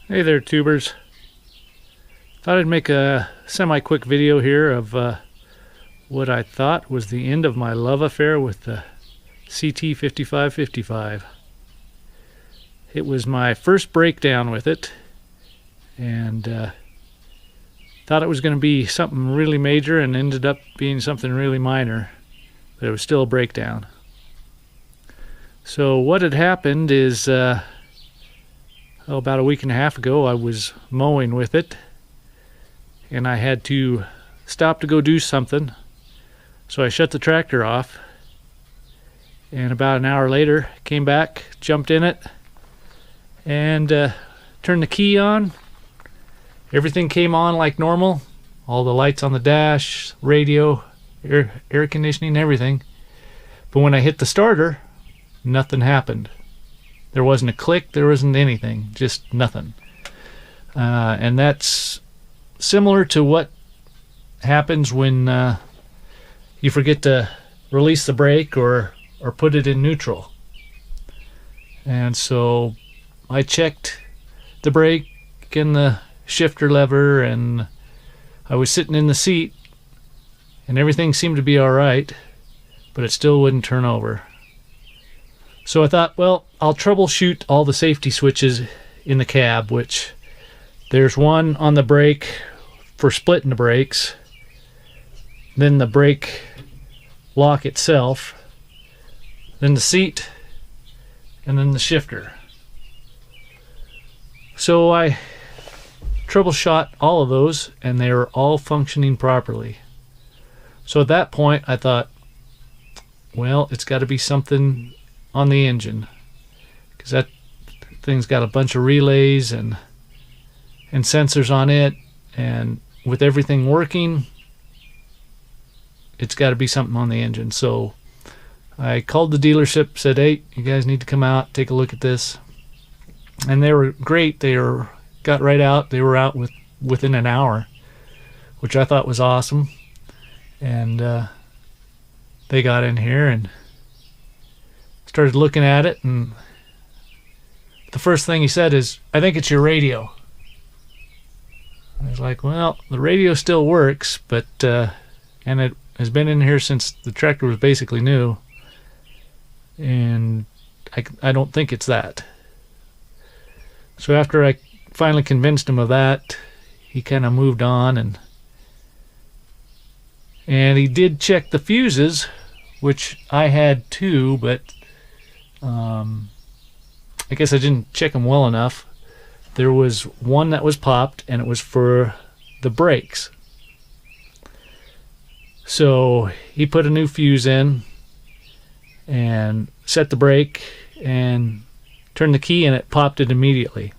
Hey there, tubers. Thought I'd make a semi-quick video here of what I thought was the end of my love affair with the CT5555. It was my first breakdown with it, and thought it was going to be something really major, and ended up being something really minor, but it was still a breakdown. So what had happened is about a week and a half ago, I was mowing with it, and I had to stop to go do something. So I shut the tractor off, and about an hour later came back, jumped in it, and turned the key on. Everything came on like normal, all the lights on the dash, radio, air conditioning, everything. But when I hit the starter, nothing happened. There wasn't a click, there wasn't anything, just nothing. And that's similar to what happens when you forget to release the brake or put it in neutral. And so I checked the brake and the shifter lever, and I was sitting in the seat, and everything seemed to be alright, but it still wouldn't turn over. So I thought, well, I'll troubleshoot all the safety switches in the cab, which there's one on the brake for splitting the brakes, then the brake lock itself, then the seat, and then the shifter. So I troubleshot all of those, and they were all functioning properly. So at that point I thought, well, it's got to be something on the engine, because that thing's got a bunch of relays and sensors on it, and with everything working, it's got to be something on the engine. So I called the dealership, said, hey, you guys need to come out, take a look at this. And they were great. Got right out. They were out within an hour, which I thought was awesome. And they got in here and started looking at it, and the first thing he said is, I think it's your radio. I was like, well, the radio still works, but and it has been in here since the tractor was basically new, and I don't think it's that. So after I finally convinced him of that, he kind of moved on, and he did check the fuses, which I had too, but I guess I didn't check them well enough. There was one that was popped, and it was for the brakes. So he put a new fuse in and set the brake and turned the key, and it popped it immediately.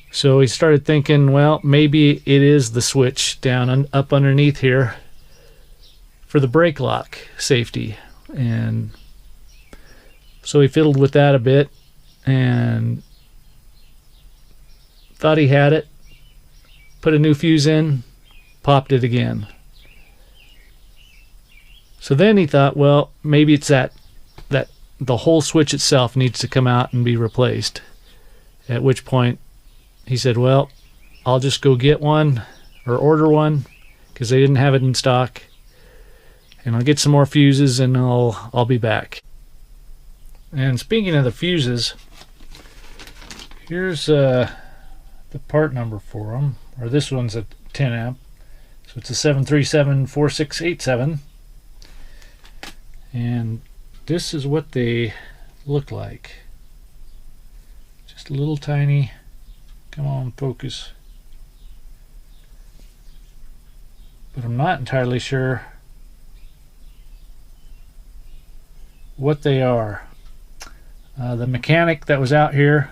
So he started thinking, well, maybe it is the switch down up underneath here for the brake lock safety. And so he fiddled with that a bit and thought he had it, put a new fuse in, popped it again. So then he thought, well, maybe it's that the whole switch itself needs to come out and be replaced. At which point he said, well, I'll just go get one or order one, because they didn't have it in stock, and I'll get some more fuses and I'll be back. And speaking of the fuses, here's the part number for them, or this one's a 10 amp, so it's a 7374687, and this is what they look like. Just a little tiny, come on, focus. But I'm not entirely sure what they are. The mechanic that was out here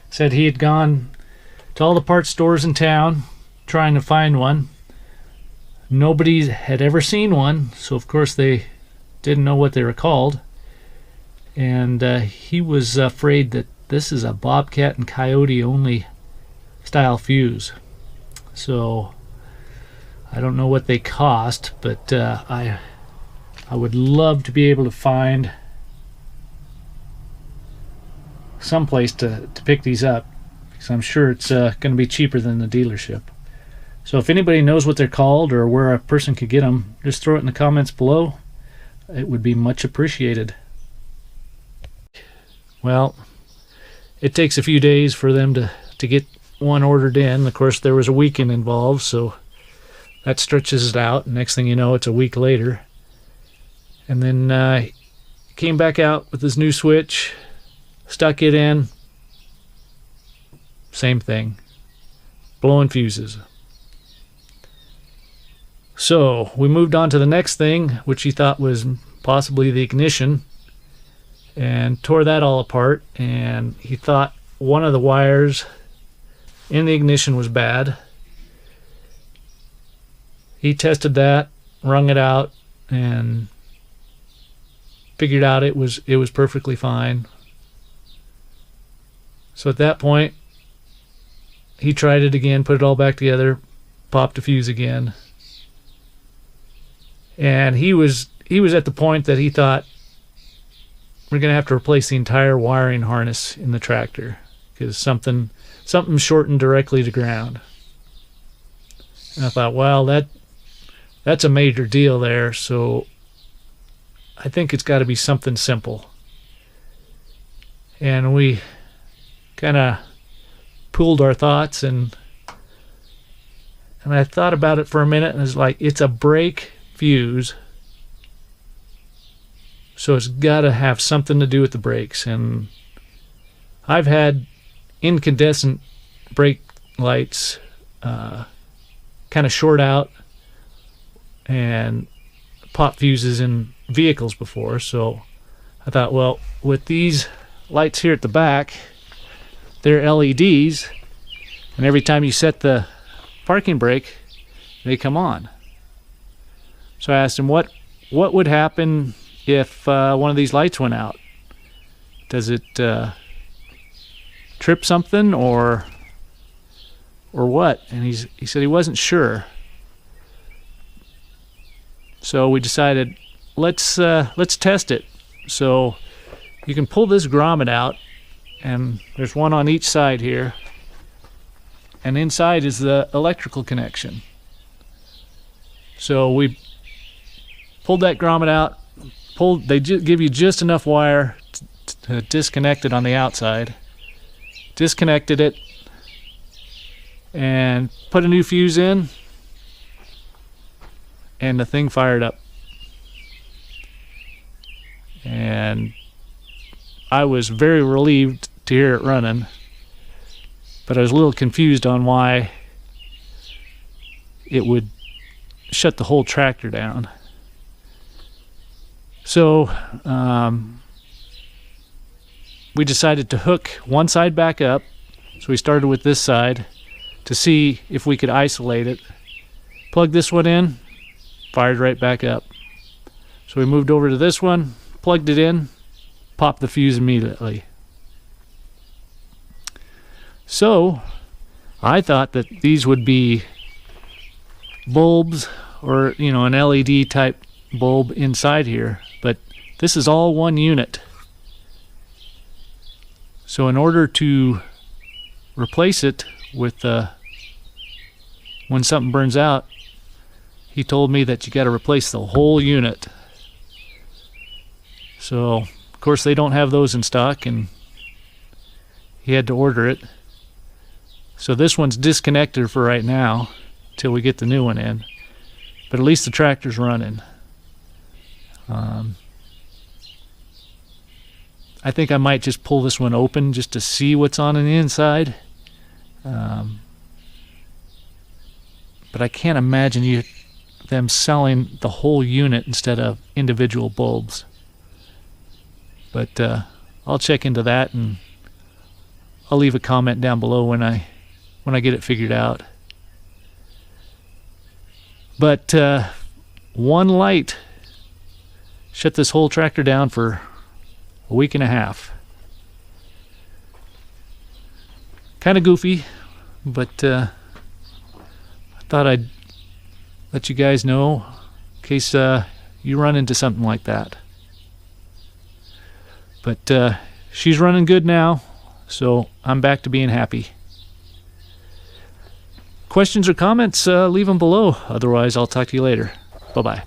said he had gone to all the parts stores in town trying to find one. Nobody had ever seen one, so of course they didn't know what they were called. And he was afraid that this is a Bobcat and Coyote only style fuse. So I don't know what they cost, but I would love to be able to find someplace to pick these up. because I'm sure it's going to be cheaper than the dealership. So if anybody knows what they're called or where a person could get them, just throw it in the comments below. It would be much appreciated. Well, it takes a few days for them to get one ordered in. Of course, there was a weekend involved, so that stretches it out. Next thing you know, it's a week later. And then came back out with his new switch, stuck it in, same thing, blowing fuses. So we moved on to the next thing, which he thought was possibly the ignition, and tore that all apart. And he thought one of the wires in the ignition was bad. He tested that, wrung it out, and figured out it was perfectly fine. So at that point, he tried it again, put it all back together, popped a fuse again. And he was at the point that he thought, we're going to have to replace the entire wiring harness in the tractor because something shortened directly to ground. And I thought, well, that's a major deal there, so I think it's got to be something simple. And we kind of pooled our thoughts, and I thought about it for a minute, and it's like, it's a brake fuse, so it's got to have something to do with the brakes. And I've had incandescent brake lights kind of short out and pop fuses in vehicles before, so I thought, well, with these lights here at the back, they're LEDs, and every time you set the parking brake, they come on. So I asked him, what would happen if one of these lights went out? Does it trip something or what? And he said he wasn't sure. So we decided, let's test it. So you can pull this grommet out, and there's one on each side here, and inside is the electrical connection. So we pulled that grommet out, they give you just enough wire to disconnect it on the outside, disconnected it, and put a new fuse in, and the thing fired up. And I was very relieved to hear it running, but I was a little confused on why it would shut the whole tractor down. So we decided to hook one side back up. So we started with this side to see if we could isolate it. Plugged this one in, fired right back up. So we moved over to this one, plugged it in, popped the fuse immediately. So I thought that these would be bulbs, or an LED type bulb inside here, but this is all one unit. So in order to replace it with when something burns out, he told me that you got to replace the whole unit. So of course they don't have those in stock, and he had to order it. So this one's disconnected for right now till we get the new one in, but at least the tractor's running. I think I might just pull this one open just to see what's on the inside, but I can't imagine them selling the whole unit instead of individual bulbs. But I'll check into that, and I'll leave a comment down below when I get it figured out. But one light shut this whole tractor down for a week and a half. Kind of goofy, but I thought I'd let you guys know in case you run into something like that. But she's running good now, so I'm back to being happy. questions or comments, leave them below. Otherwise, I'll talk to you later. Bye-bye.